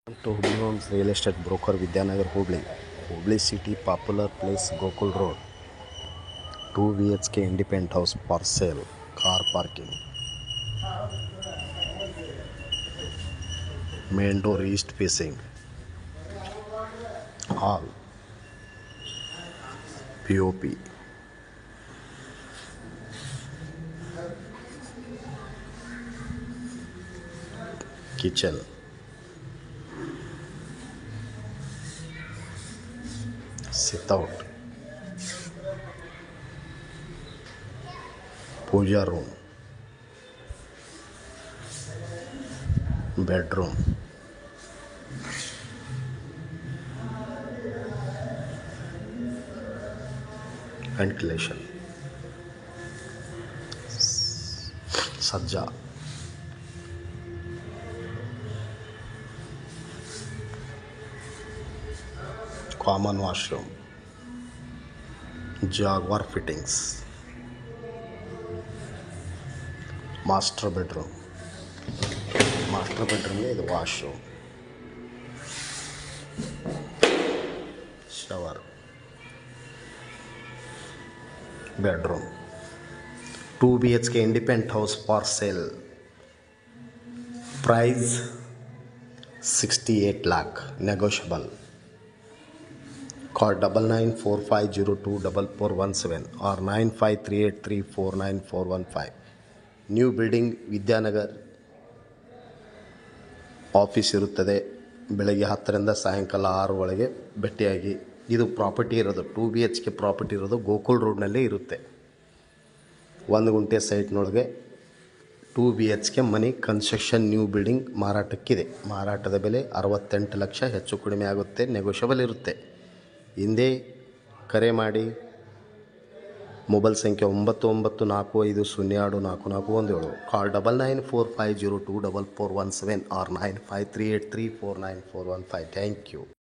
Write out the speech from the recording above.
To Hubli Homes Real Estate Broker Vidyanagar Hubli. Hubli City Popular Place Gokul Road. 2 BHK Independent House for sale. Car parking. Main door east facing. Hall. POP. Kitchen. Sit out. Puja room. Bedroom. Ventilation. Sajja. Common washroom. Jaguar fittings. Master bedroom. Master bedroom is the washroom. Shower. Bedroom. 2 BHK independent house for sale. Price 68 lakh. Negotiable. Call 9945024417 or 9538349415. New building Vidyanagar office ಇರುತ್ತದೆ. ಬೆಳಗ್ಗೆ 10ರಿಂದ ಸಾಯಂಕಾಲ 6 ಒಳಗೆ ಭೇಟಿಯಾಗಿ. ಇದು property ಇರೋದು 2 BHK property ಇರೋದು ಗೋಕುಲ್ ರೋಡ್ನಲ್ಲೇ ಇರುತ್ತೆ. 1 ಗುಂಟೆ ಸೈಟ್ನೊಳಗೆ 2 BHK ಮನೆ ಕನ್ಸ್ಟ್ರಕ್ಷನ್ ನ್ಯೂ ಬಿಲ್ಡಿಂಗ್ ಮಾರಾಟಕ್ಕಿದೆ. ಮಾರಾಟದ ಬೆಲೆ 68 ಲಕ್ಷ. ಹೆಚ್ಚು ಕಡಿಮೆ ಆಗುತ್ತೆ, ನೆಗೋಷಿಯಬಲ್ ಇರುತ್ತೆ. ಹಿಂದೆ ಕರೆ ಮಾಡಿ. ಮೊಬೈಲ್ ಸಂಖ್ಯೆ 9945024417. Call 9945024417 or 9538349415. Thank you.